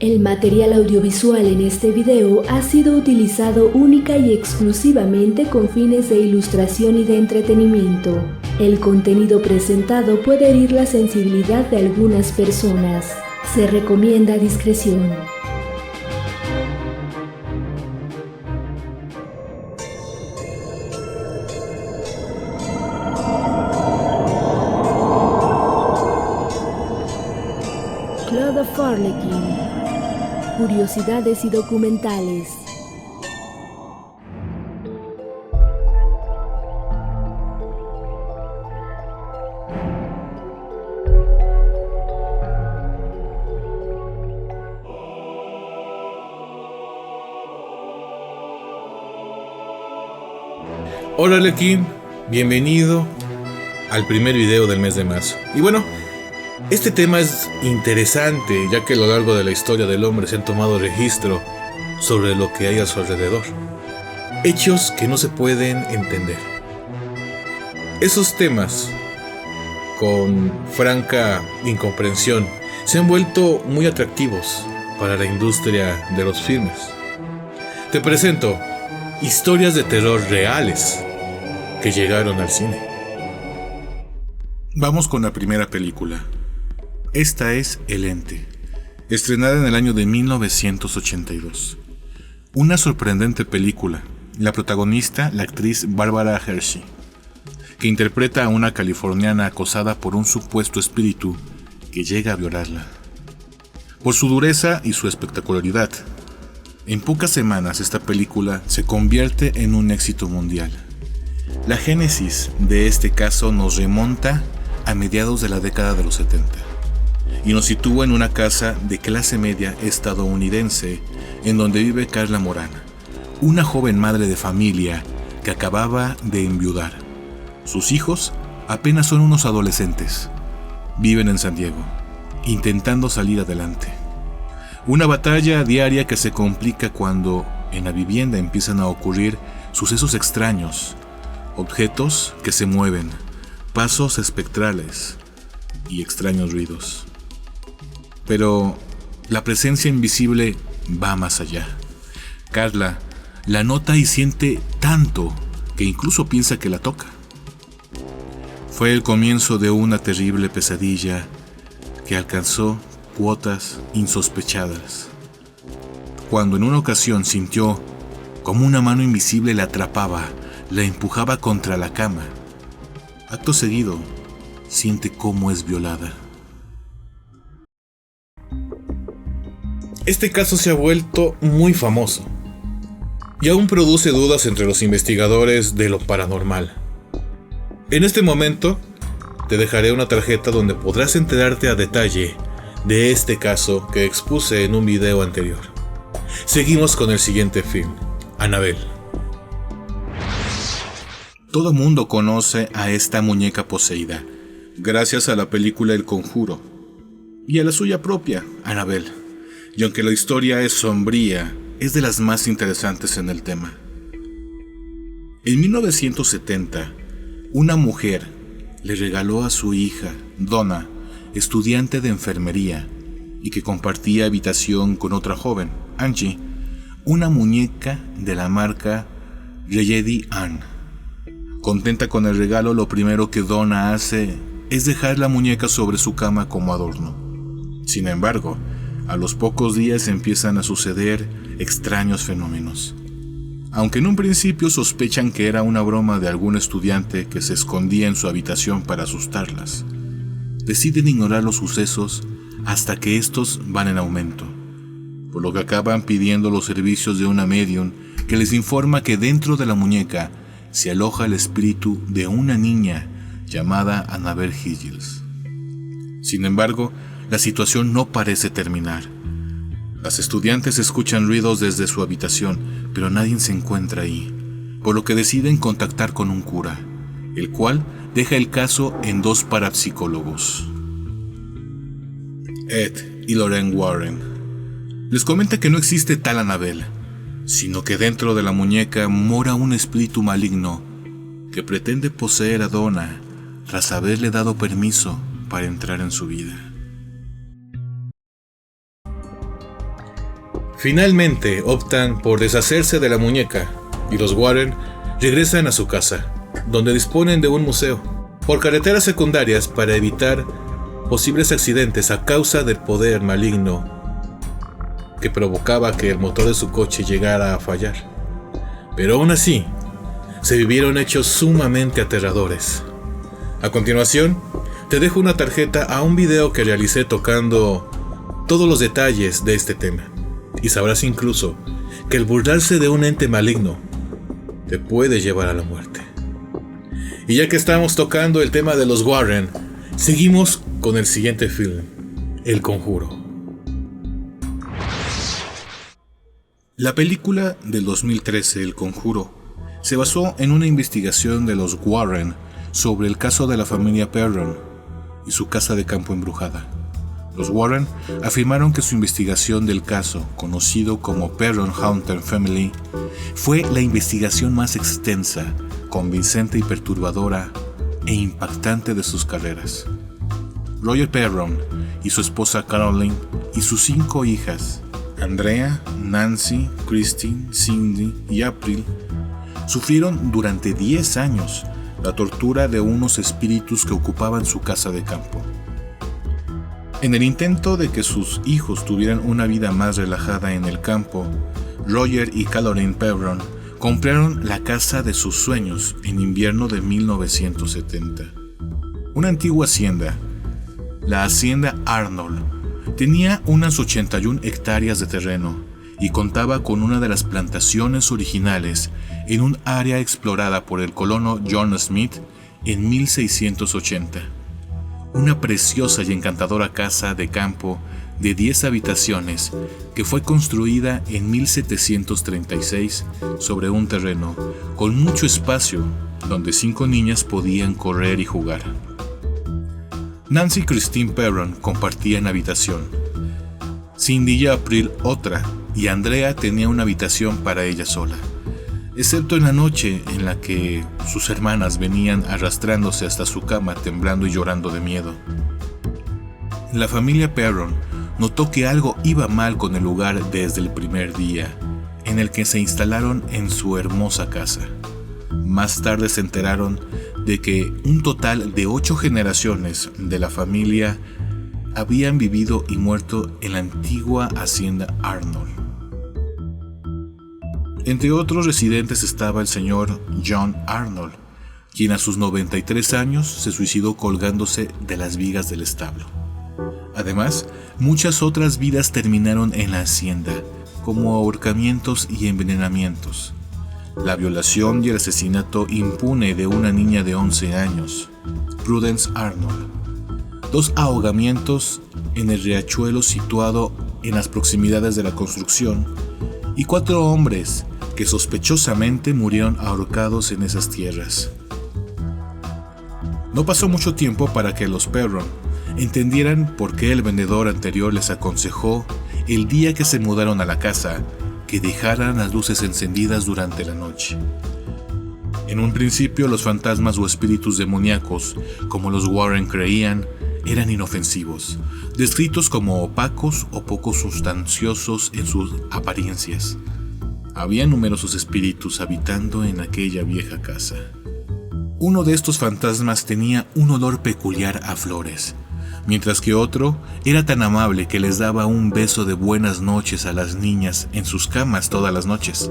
El material audiovisual en este video ha sido utilizado única y exclusivamente con fines de ilustración y de entretenimiento. El contenido presentado puede herir la sensibilidad de algunas personas. Se recomienda discreción. Claude of Harlequin. Curiosidades y documentales. Hola Arlequín, bienvenido al primer video del mes de marzo. Y bueno, este tema es interesante, ya que a lo largo de la historia del hombre se han tomado registro sobre lo que hay a su alrededor. Hechos que no se pueden entender. Esos temas, con franca incomprensión, se han vuelto muy atractivos para la industria de los filmes. Te presento historias de terror reales que llegaron al cine. Vamos con la primera película. Esta es El Ente, estrenada en el año de 1982. Una sorprendente película. La protagonista, la actriz Barbara Hershey, que interpreta a una californiana acosada por un supuesto espíritu que llega a violarla. Por su dureza y su espectacularidad, en pocas semanas esta película se convierte en un éxito mundial. La génesis de este caso nos remonta a mediados de la década de los 70 y nos sitúa en una casa de clase media estadounidense en donde vive Carla Morana, una joven madre de familia que acababa de enviudar. Sus hijos apenas son unos adolescentes. Viven en San Diego, intentando salir adelante. Una batalla diaria que se complica cuando en la vivienda empiezan a ocurrir sucesos extraños, objetos que se mueven, pasos espectrales y extraños ruidos. Pero la presencia invisible va más allá. Carla la nota y siente tanto que incluso piensa que la toca. Fue el comienzo de una terrible pesadilla que alcanzó cuotas insospechadas, cuando en una ocasión sintió como una mano invisible la atrapaba, la empujaba contra la cama. Acto seguido, siente cómo es violada. Este caso se ha vuelto muy famoso y aún produce dudas entre los investigadores de lo paranormal. En este momento, te dejaré una tarjeta donde podrás enterarte a detalle de este caso que expuse en un video anterior. Seguimos con el siguiente film, Annabelle. Todo mundo conoce a esta muñeca poseída, gracias a la película El Conjuro, y a la suya propia, Annabelle. Y aunque la historia es sombría, es de las más interesantes en el tema. En 1970, una mujer le regaló a su hija, Donna, estudiante de enfermería, y que compartía habitación con otra joven, Angie, una muñeca de la marca Raggedy Ann. Contenta con el regalo, lo primero que Donna hace es dejar la muñeca sobre su cama como adorno. Sin embargo, a los pocos días empiezan a suceder extraños fenómenos. Aunque en un principio sospechan que era una broma de algún estudiante que se escondía en su habitación para asustarlas, deciden ignorar los sucesos hasta que estos van en aumento, por lo que acaban pidiendo los servicios de una medium que les informa que dentro de la muñeca se aloja el espíritu de una niña llamada Annabelle Higgins. Sin embargo, la situación no parece terminar. Las estudiantes escuchan ruidos desde su habitación, pero nadie se encuentra ahí, por lo que deciden contactar con un cura, el cual deja el caso en dos parapsicólogos, Ed y Lorraine Warren. Les comenta que no existe tal Annabelle, sino que dentro de la muñeca mora un espíritu maligno que pretende poseer a Donna tras haberle dado permiso para entrar en su vida. Finalmente optan por deshacerse de la muñeca y los Warren regresan a su casa, donde disponen de un museo, por carreteras secundarias para evitar posibles accidentes a causa del poder maligno que provocaba que el motor de su coche llegara a fallar. Pero aún así, se vivieron hechos sumamente aterradores. A continuación, te dejo una tarjeta a un video que realicé tocando todos los detalles de este tema, y sabrás incluso que el burlarse de un ente maligno te puede llevar a la muerte. Y ya que estamos tocando el tema de los Warren, seguimos con el siguiente film, El Conjuro. La película del 2013, El Conjuro, se basó en una investigación de los Warren sobre el caso de la familia Perron y su casa de campo embrujada. Los Warren afirmaron que su investigación del caso, conocido como Perron Haunted Family, fue la investigación más extensa, convincente y perturbadora e impactante de sus carreras. Roger Perron y su esposa Caroline y sus 5 hijas, Andrea, Nancy, Christine, Cindy y April, sufrieron durante 10 años la tortura de unos espíritus que ocupaban su casa de campo. En el intento de que sus hijos tuvieran una vida más relajada en el campo, Roger y Caroline Perron compraron la casa de sus sueños en invierno de 1970. Una antigua hacienda, la Hacienda Arnold, tenía unas 81 hectáreas de terreno y contaba con una de las plantaciones originales en un área explorada por el colono John Smith en 1680. Una preciosa y encantadora casa de campo de 10 habitaciones que fue construida en 1736 sobre un terreno con mucho espacio donde 5 niñas podían correr y jugar. Nancy y Christine Perron compartían habitación, Cindy y April otra, y Andrea tenía una habitación para ella sola, excepto en la noche en la que sus hermanas venían arrastrándose hasta su cama temblando y llorando de miedo. La familia Perron notó que algo iba mal con el lugar desde el primer día en el que se instalaron en su hermosa casa. Más tarde se enteraron de que un total de 8 generaciones de la familia habían vivido y muerto en la antigua Hacienda Arnold. Entre otros residentes estaba el señor John Arnold, quien a sus 93 años se suicidó colgándose de las vigas del establo. Además, muchas otras vidas terminaron en la hacienda, como ahorcamientos y envenenamientos. La violación y el asesinato impune de una niña de 11 años, Prudence Arnold. 2 ahogamientos en el riachuelo situado en las proximidades de la construcción, y 4 hombres que sospechosamente murieron ahorcados en esas tierras. No pasó mucho tiempo para que los Perron entendieran por qué el vendedor anterior les aconsejó, el día que se mudaron a la casa, que dejaran las luces encendidas durante la noche. En un principio, los fantasmas o espíritus demoníacos, como los Warren creían, eran inofensivos, descritos como opacos o poco sustanciosos en sus apariencias. Había numerosos espíritus habitando en aquella vieja casa. Uno de estos fantasmas tenía un olor peculiar a flores, mientras que otro era tan amable que les daba un beso de buenas noches a las niñas en sus camas todas las noches.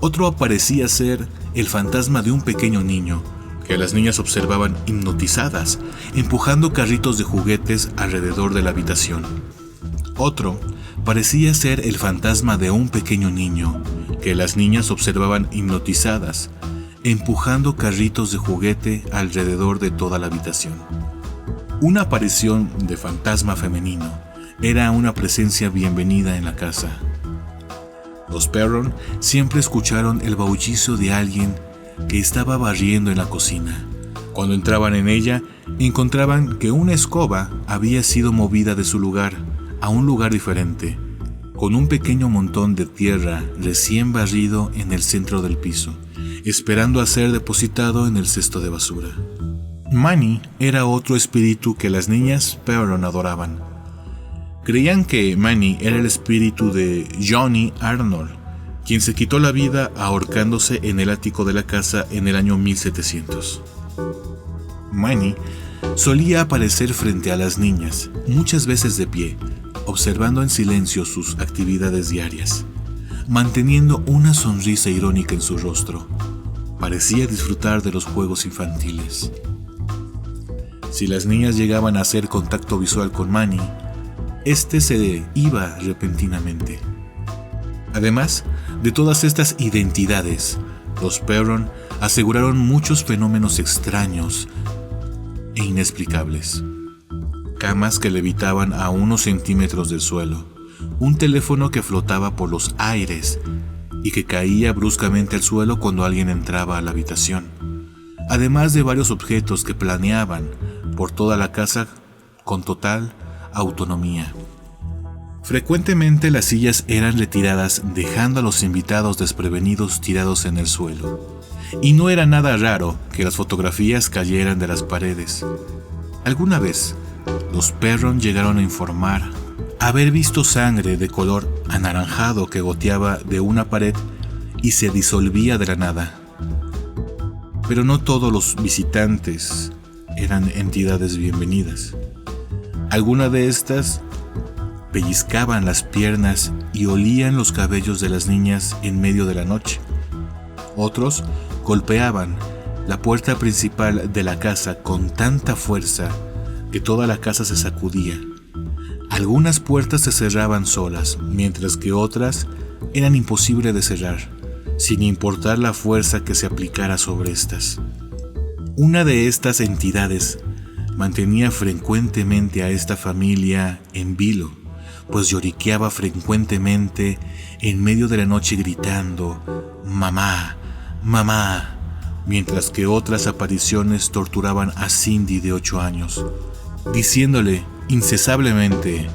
Otro parecía ser el fantasma de un pequeño niño, que las niñas observaban hipnotizadas, empujando carritos de juguetes alrededor de la habitación. Otro parecía ser el fantasma de un pequeño niño, que las niñas observaban hipnotizadas, empujando carritos de juguete alrededor de toda la habitación. Una aparición de fantasma femenino era una presencia bienvenida en la casa. Los Perron siempre escucharon el bullicio de alguien que estaba barriendo en la cocina. Cuando entraban en ella, encontraban que una escoba había sido movida de su lugar a un lugar diferente, con un pequeño montón de tierra recién barrido en el centro del piso, esperando a ser depositado en el cesto de basura. Manny era otro espíritu que las niñas Perron adoraban. Creían que Manny era el espíritu de Johnny Arnold, quien se quitó la vida ahorcándose en el ático de la casa en el año 1700. Manny solía aparecer frente a las niñas, muchas veces de pie, observando en silencio sus actividades diarias, manteniendo una sonrisa irónica en su rostro. Parecía disfrutar de los juegos infantiles. Si las niñas llegaban a hacer contacto visual con Manny, este se iba repentinamente. Además de todas estas identidades, los Perron aseguraron muchos fenómenos extraños e inexplicables. Camas que levitaban a unos centímetros del suelo, un teléfono que flotaba por los aires y que caía bruscamente al suelo cuando alguien entraba a la habitación, además de varios objetos que planeaban por toda la casa con total autonomía. Frecuentemente las sillas eran retiradas dejando a los invitados desprevenidos tirados en el suelo, y no era nada raro que las fotografías cayeran de las paredes. Alguna vez, los Perron llegaron a informar haber visto sangre de color anaranjado que goteaba de una pared y se disolvía de la nada. Pero no todos los visitantes eran entidades bienvenidas. Algunas de estas pellizcaban las piernas y olían los cabellos de las niñas en medio de la noche. Otros golpeaban la puerta principal de la casa con tanta fuerza que toda la casa se sacudía. Algunas puertas se cerraban solas, mientras que otras eran imposibles de cerrar, sin importar la fuerza que se aplicara sobre estas. Una de estas entidades mantenía frecuentemente a esta familia en vilo, pues lloriqueaba frecuentemente en medio de la noche gritando «Mamá, mamá», mientras que otras apariciones torturaban a Cindy de 8 años, diciéndole incesablemente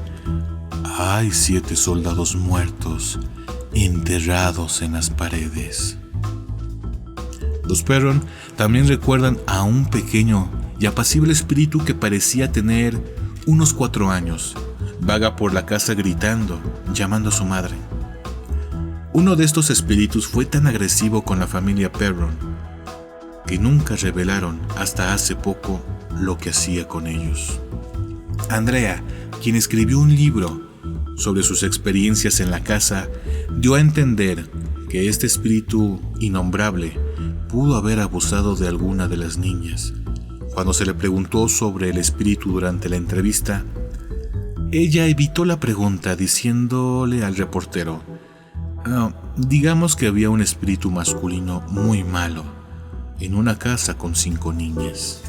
«Hay 7 soldados muertos enterrados en las paredes». Los Perron también recuerdan a un pequeño y apacible espíritu que parecía tener unos 4 años. Vaga por la casa gritando, llamando a su madre. Uno de estos espíritus fue tan agresivo con la familia Perron que nunca revelaron hasta hace poco lo que hacía con ellos. Andrea, quien escribió un libro sobre sus experiencias en la casa, dio a entender que este espíritu innombrable pudo haber abusado de alguna de las niñas. Cuando se le preguntó sobre el espíritu durante la entrevista, ella evitó la pregunta diciéndole al reportero, digamos que había un espíritu masculino muy malo en una casa con 5 niñas.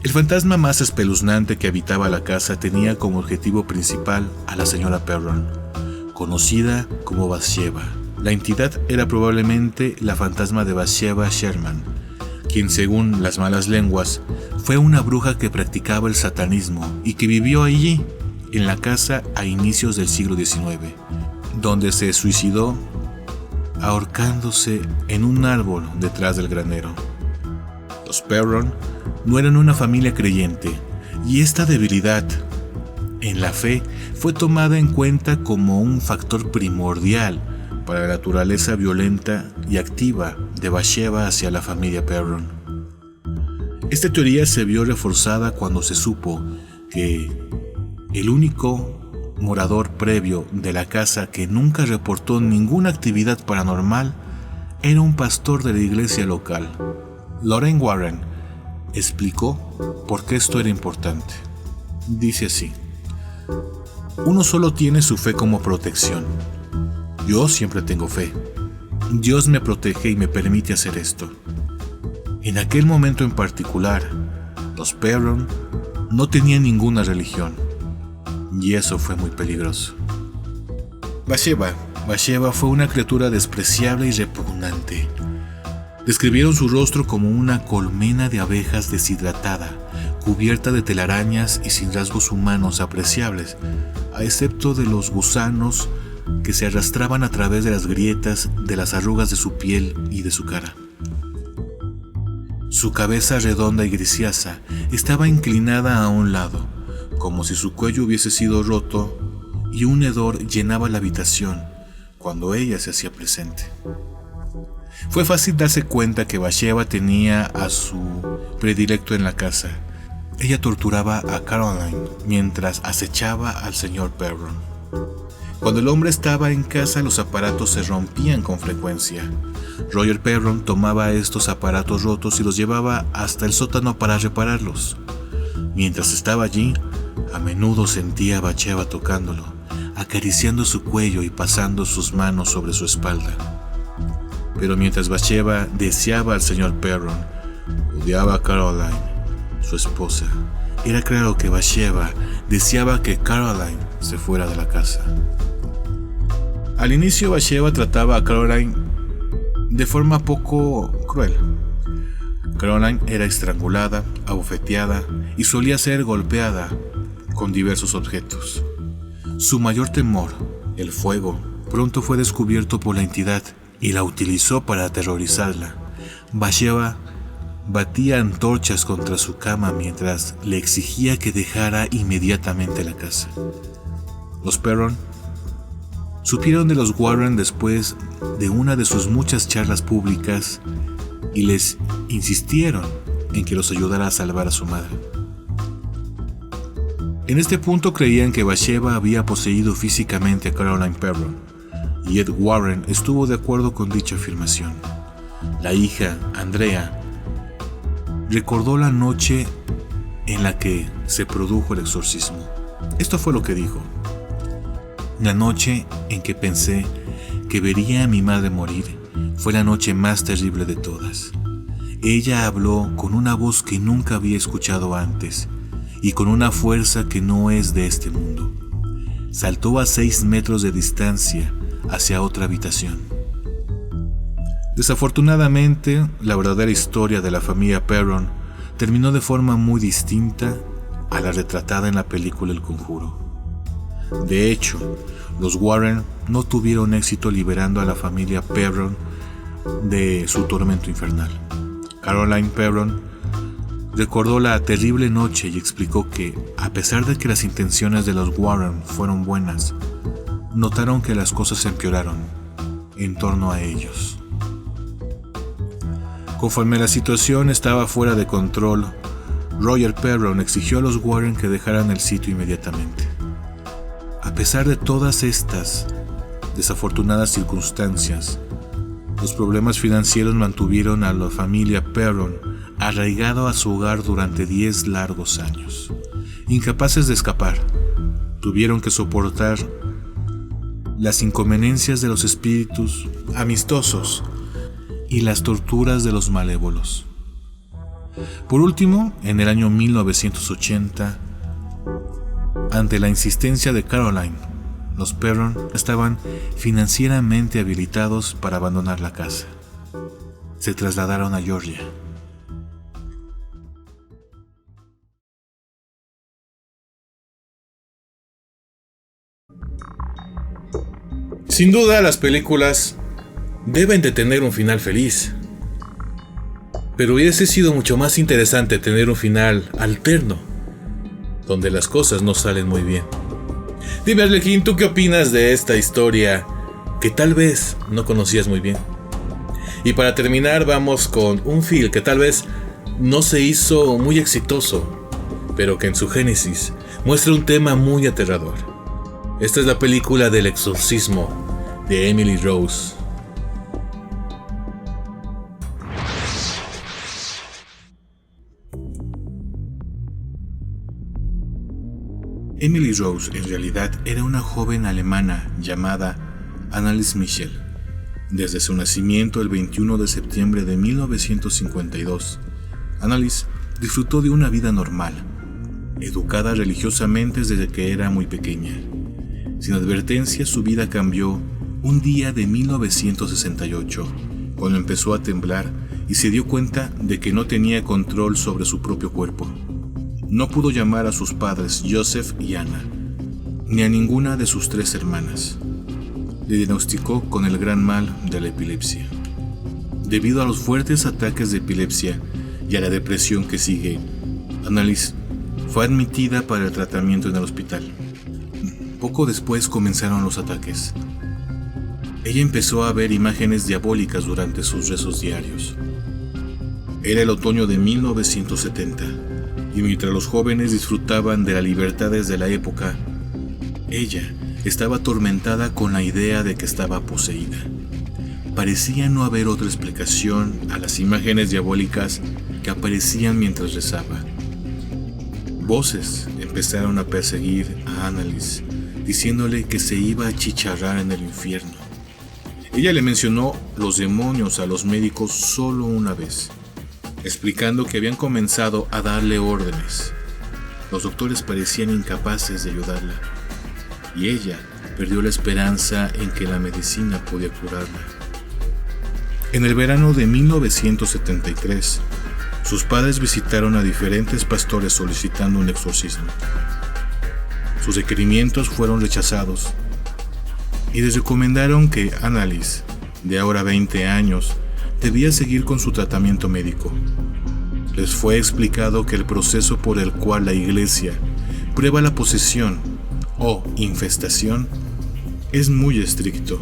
El fantasma más espeluznante que habitaba la casa tenía como objetivo principal a la señora Perron, conocida como Bathsheba. La entidad era probablemente la fantasma de Bathsheba Sherman, quien según las malas lenguas fue una bruja que practicaba el satanismo y que vivió allí, en la casa a inicios del siglo XIX, donde se suicidó ahorcándose en un árbol detrás del granero. Los Perron no eran una familia creyente, y esta debilidad en la fe fue tomada en cuenta como un factor primordial para la naturaleza violenta y activa de Bathsheba hacia la familia Perron. Esta teoría se vio reforzada cuando se supo que el único morador previo de la casa que nunca reportó ninguna actividad paranormal era un pastor de la iglesia local. Lorraine Warren explicó por qué esto era importante. Dice así: uno solo tiene su fe como protección. Yo siempre tengo fe. Dios me protege y me permite hacer esto. En aquel momento en particular, los Perron no tenían ninguna religión, y eso fue muy peligroso. Bathsheba fue una criatura despreciable y repugnante. Describieron su rostro como una colmena de abejas deshidratada, cubierta de telarañas y sin rasgos humanos apreciables, a excepto de los gusanos que se arrastraban a través de las grietas de las arrugas de su piel y de su cara. Su cabeza redonda y grisácea estaba inclinada a un lado, como si su cuello hubiese sido roto, y un hedor llenaba la habitación cuando ella se hacía presente. Fue fácil darse cuenta que Bathsheba tenía a su predilecto en la casa. Ella torturaba a Caroline mientras acechaba al señor Perron. Cuando el hombre estaba en casa, los aparatos se rompían con frecuencia. Roger Perron tomaba estos aparatos rotos y los llevaba hasta el sótano para repararlos. Mientras estaba allí, a menudo sentía a Bathsheba tocándolo, acariciando su cuello y pasando sus manos sobre su espalda. Pero mientras Bathsheba deseaba al señor Perron, odiaba a Caroline, su esposa. Era claro que Bathsheba deseaba que Caroline se fuera de la casa. Al inicio, Bathsheba trataba a Caroline de forma poco cruel. Caroline era estrangulada, abofeteada y solía ser golpeada con diversos objetos. Su mayor temor, el fuego, pronto fue descubierto por la entidad y la utilizó para aterrorizarla. Bathsheba batía antorchas contra su cama mientras le exigía que dejara inmediatamente la casa. Los Perron supieron de los Warren después de una de sus muchas charlas públicas y les insistieron en que los ayudara a salvar a su madre. En este punto creían que Bathsheba había poseído físicamente a Caroline Perron, y Ed Warren estuvo de acuerdo con dicha afirmación. La hija, Andrea, recordó la noche en la que se produjo el exorcismo. Esto fue lo que dijo: la noche en que pensé que vería a mi madre morir fue la noche más terrible de todas. Ella habló con una voz que nunca había escuchado antes y con una fuerza que no es de este mundo. Saltó a 6 metros de distancia hacia otra habitación. Desafortunadamente, la verdadera historia de la familia Perron terminó de forma muy distinta a la retratada en la película El Conjuro. De hecho, los Warren no tuvieron éxito liberando a la familia Perron de su tormento infernal. Caroline Perron recordó la terrible noche y explicó que, a pesar de que las intenciones de los Warren fueron buenas, notaron que las cosas empeoraron en torno a ellos. Conforme la situación estaba fuera de control, Roger Perron exigió a los Warren que dejaran el sitio inmediatamente. A pesar de todas estas desafortunadas circunstancias, los problemas financieros mantuvieron a la familia Perron arraigado a su hogar durante 10 largos años. Incapaces de escapar, tuvieron que soportar las inconveniencias de los espíritus amistosos y las torturas de los malévolos. Por último, en el año 1980, ante la insistencia de Caroline, los Perron estaban financieramente habilitados para abandonar la casa. Se trasladaron a Georgia. Sin duda, las películas deben de tener un final feliz, pero hubiese sido mucho más interesante tener un final alterno, donde las cosas no salen muy bien. Dime, Arlequín, ¿tú qué opinas de esta historia que tal vez no conocías muy bien? Y para terminar, vamos con un film que tal vez no se hizo muy exitoso, pero que en su génesis muestra un tema muy aterrador. Esta es la película del exorcismo de Emily Rose. Emily Rose en realidad era una joven alemana llamada Annelies Michel. Desde su nacimiento el 21 de septiembre de 1952, Annelies disfrutó de una vida normal, educada religiosamente desde que era muy pequeña. Sin advertencia, su vida cambió un día de 1968, cuando empezó a temblar y se dio cuenta de que no tenía control sobre su propio cuerpo. No pudo llamar a sus padres Joseph y Anna, ni a ninguna de sus 3 hermanas. Le diagnosticó con el gran mal de la epilepsia. Debido a los fuertes ataques de epilepsia y a la depresión que sigue, Annelies fue admitida para el tratamiento en el hospital. Poco después comenzaron los ataques. Ella empezó a ver imágenes diabólicas durante sus rezos diarios. Era el otoño de 1970, y mientras los jóvenes disfrutaban de las libertades de la época, ella estaba atormentada con la idea de que estaba poseída. Parecía no haber otra explicación a las imágenes diabólicas que aparecían mientras rezaba. Voces empezaron a perseguir a Annalise, diciéndole que se iba a achicharrar en el infierno. Ella le mencionó los demonios a los médicos solo una vez, explicando que habían comenzado a darle órdenes. Los doctores parecían incapaces de ayudarla, y ella perdió la esperanza en que la medicina podía curarla. En el verano de 1973, sus padres visitaron a diferentes pastores solicitando un exorcismo. Sus requerimientos fueron rechazados y les recomendaron que Annalise, de ahora 20 años, debía seguir con su tratamiento médico. Les fue explicado que el proceso por el cual la iglesia prueba la posesión o infestación es muy estricto,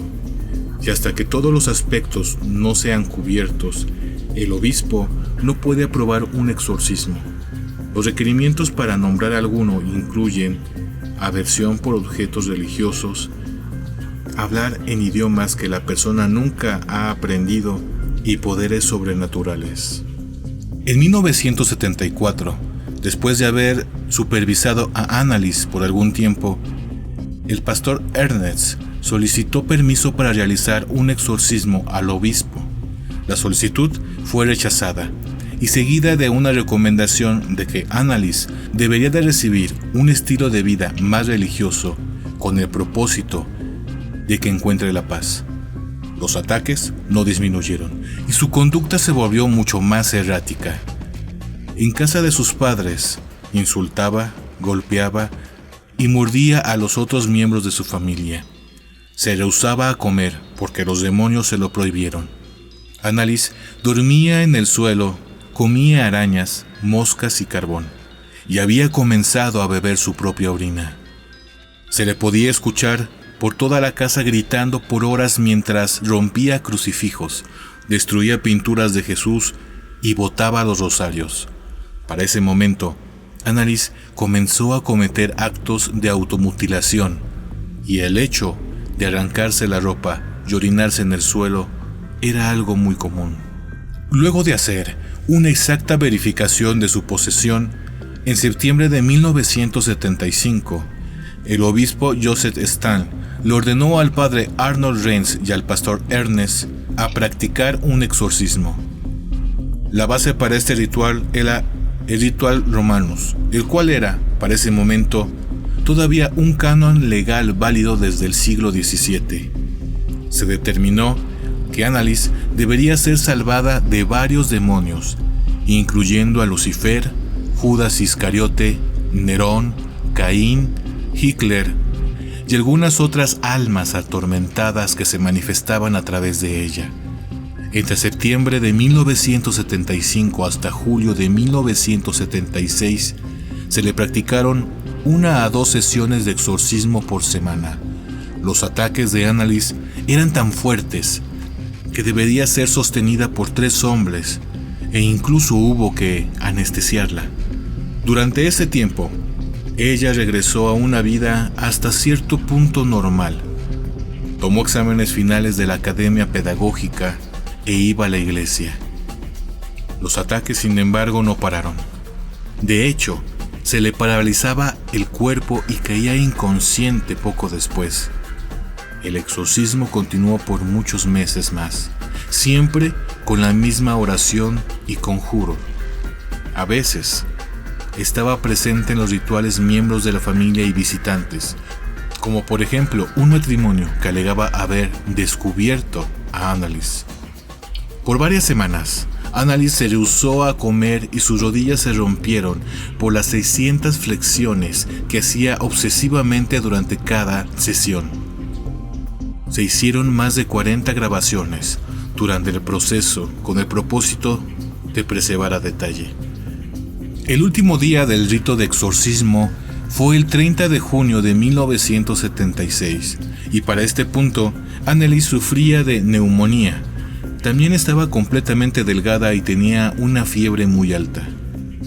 y hasta que todos los aspectos no sean cubiertos, el obispo no puede aprobar un exorcismo. Los requerimientos para nombrar alguno incluyen aversión por objetos religiosos, hablar en idiomas que la persona nunca ha aprendido y poderes sobrenaturales. En 1974, después de haber supervisado a Annalise por algún tiempo, el pastor Ernest solicitó permiso para realizar un exorcismo al obispo. La solicitud fue rechazada y seguida de una recomendación de que Annalise debería de recibir un estilo de vida más religioso con el propósito de que encuentre la paz. Los ataques no disminuyeron y su conducta se volvió mucho más errática. En casa de sus padres, insultaba, golpeaba y mordía a los otros miembros de su familia. Se rehusaba a comer porque los demonios se lo prohibieron. Annalise dormía en el suelo, comía arañas, moscas y carbón, y había comenzado a beber su propia orina. Se le podía escuchar por toda la casa gritando por horas mientras rompía crucifijos, destruía pinturas de Jesús y botaba los rosarios. Para ese momento, Annalise comenzó a cometer actos de automutilación, y el hecho de arrancarse la ropa y orinarse en el suelo era algo muy común. Luego de hacer una exacta verificación de su posesión, en septiembre de 1975, el obispo Joseph Stan le ordenó al padre Arnold Renz y al pastor Ernest a practicar un exorcismo. La base para este ritual era el ritual Romanus, el cual era, para ese momento, todavía un canon legal válido desde el siglo XVII. Se determinó que Annalise debería ser salvada de varios demonios, incluyendo a Lucifer, Judas Iscariote, Nerón, Caín, Hitler y algunas otras almas atormentadas que se manifestaban a través de ella. Entre septiembre de 1975 hasta julio de 1976, se le practicaron 1 a 2 sesiones de exorcismo por semana. Los ataques de Annalise eran tan fuertes que debería ser sostenida por 3 hombres e incluso hubo que anestesiarla. Durante ese tiempo, ella regresó a una vida hasta cierto punto normal. Tomó exámenes finales de la academia pedagógica e iba a la iglesia. Los ataques, sin embargo, no pararon. De hecho, se le paralizaba el cuerpo y caía inconsciente poco después. El exorcismo continuó por muchos meses más, siempre con la misma oración y conjuro. A veces, estaba presente en los rituales miembros de la familia y visitantes, como por ejemplo un matrimonio que alegaba haber descubierto a Annalise. Por varias semanas, Annalise se rehusó a comer y sus rodillas se rompieron por las 600 flexiones que hacía obsesivamente durante cada sesión. Se hicieron más de 40 grabaciones durante el proceso con el propósito de preservar a detalle. El último día del rito de exorcismo fue el 30 de junio de 1976 y para este punto Anneliese sufría de neumonía. También estaba completamente delgada y tenía una fiebre muy alta.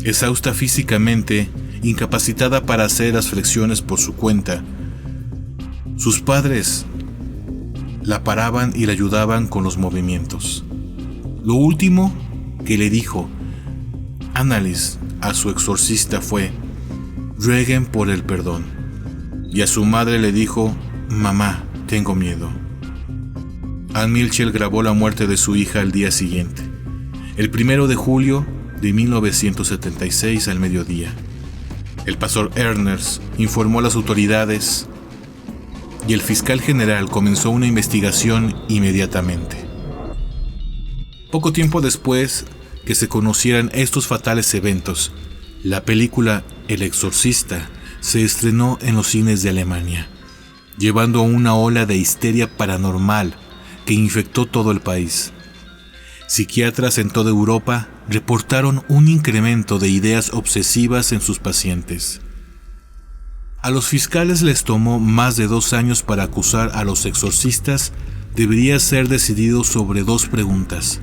Exhausta físicamente, incapacitada para hacer las flexiones por su cuenta, sus padres la paraban y la ayudaban con los movimientos. Lo último que le dijo Anneliese a su exorcista fue: rueguen por el perdón. Y a su madre le dijo: mamá, tengo miedo. Ann Mitchell grabó la muerte de su hija al día siguiente, el 1 de julio de 1976 al mediodía. El pastor Erners informó a las autoridades y el fiscal general comenzó una investigación inmediatamente. Poco tiempo después que se conocieran estos fatales eventos, la película El Exorcista se estrenó en los cines de Alemania, llevando una ola de histeria paranormal que infectó todo el país. Psiquiatras en toda Europa reportaron un incremento de ideas obsesivas en sus pacientes. A los fiscales les tomó más de 2 años para acusar a los exorcistas. Debería ser decidido sobre 2 preguntas: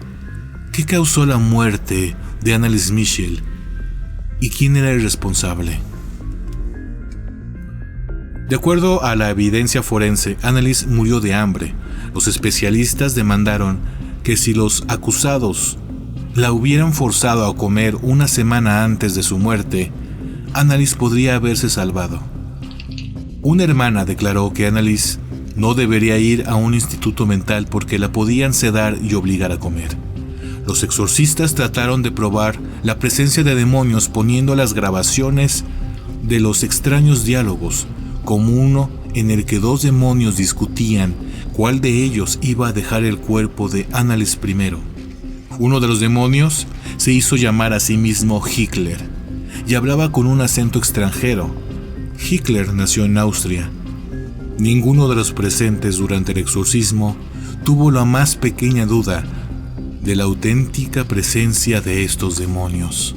¿qué causó la muerte de Anneliese Michel? ¿Y quién era el responsable? De acuerdo a la evidencia forense, Anneliese murió de hambre. Los especialistas demandaron que si los acusados la hubieran forzado a comer una semana antes de su muerte, Anneliese podría haberse salvado. Una hermana declaró que Anneliese no debería ir a un instituto mental porque la podían sedar y obligar a comer. Los exorcistas trataron de probar la presencia de demonios poniendo las grabaciones de los extraños diálogos, como uno en el que 2 demonios discutían cuál de ellos iba a dejar el cuerpo de Anneliese primero. Uno de los demonios se hizo llamar a sí mismo Hitler y hablaba con un acento extranjero. Hitler nació en Austria. Ninguno de los presentes durante el exorcismo tuvo la más pequeña duda de la auténtica presencia de estos demonios.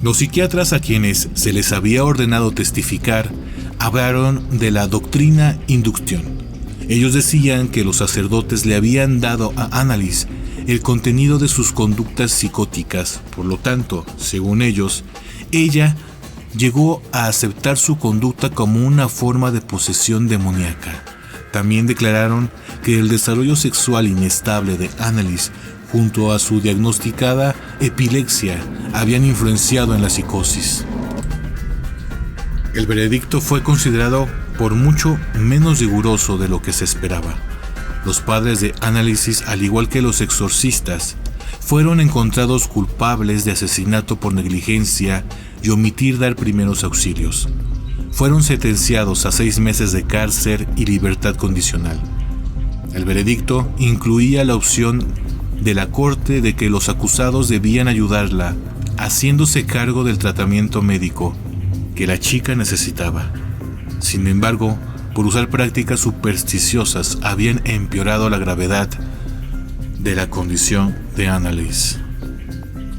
Los psiquiatras a quienes se les había ordenado testificar hablaron de la doctrina inducción. Ellos decían que los sacerdotes le habían dado a Anneliese el contenido de sus conductas psicóticas, por lo tanto, según ellos, ella llegó a aceptar su conducta como una forma de posesión demoníaca. También declararon que el desarrollo sexual inestable de Anneliese junto a su diagnosticada epilepsia habían influenciado en la psicosis. El veredicto fue considerado por mucho menos riguroso de lo que se esperaba. Los padres de Anneliese, al igual que los exorcistas, fueron encontrados culpables de asesinato por negligencia y omitir dar primeros auxilios. Fueron sentenciados a 6 meses de cárcel y libertad condicional. El veredicto incluía la opción de la corte de que los acusados debían ayudarla, haciéndose cargo del tratamiento médico que la chica necesitaba. Sin embargo, por usar prácticas supersticiosas, habían empeorado la gravedad de la condición de Anneliese.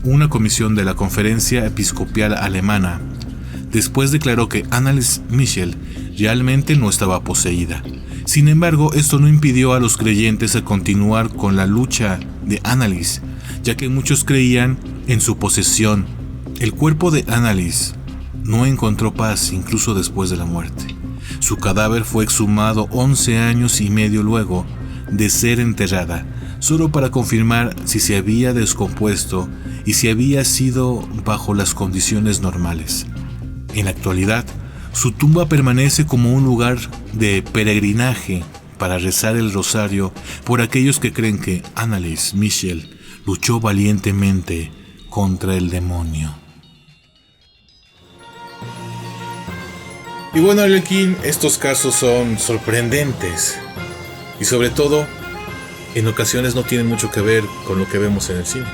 Una comisión de la Conferencia Episcopal Alemana después declaró que Anneliese Michel realmente no estaba poseída. Sin embargo, esto no impidió a los creyentes a continuar con la lucha de Anneliese, ya que muchos creían en su posesión. El cuerpo de Anneliese no encontró paz incluso después de la muerte. Su cadáver fue exhumado 11 años y medio luego de ser enterrada, solo para confirmar si se había descompuesto y si había sido bajo las condiciones normales. En la actualidad, su tumba permanece como un lugar de peregrinaje para rezar el rosario por aquellos que creen que Anneliese Michel luchó valientemente contra el demonio. Y bueno, Arlequín, estos casos son sorprendentes y sobre todo en ocasiones no tienen mucho que ver con lo que vemos en el cine,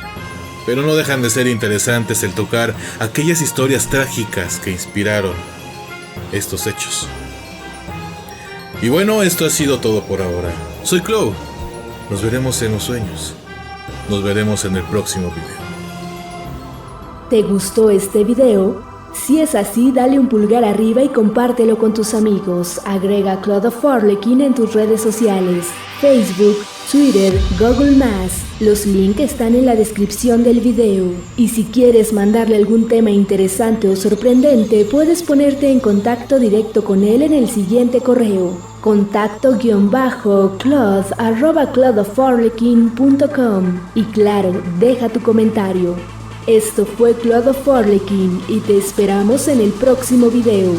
pero no dejan de ser interesantes el tocar aquellas historias trágicas que inspiraron estos hechos. Y bueno, esto ha sido todo por ahora. Soy Clow. Nos veremos en los sueños. Nos veremos en el próximo video. ¿Te gustó este video? Si es así, dale un pulgar arriba y compártelo con tus amigos. Agrega Cloud of Harlequin en tus redes sociales, Facebook, Twitter, Google+. Los links están en la descripción del video. Y si quieres mandarle algún tema interesante o sorprendente, puedes ponerte en contacto directo con él en el siguiente correo: contacto_cloud@cloudofharlequin.com. Y claro, deja tu comentario. Esto fue Cloud of Harlequin y te esperamos en el próximo video.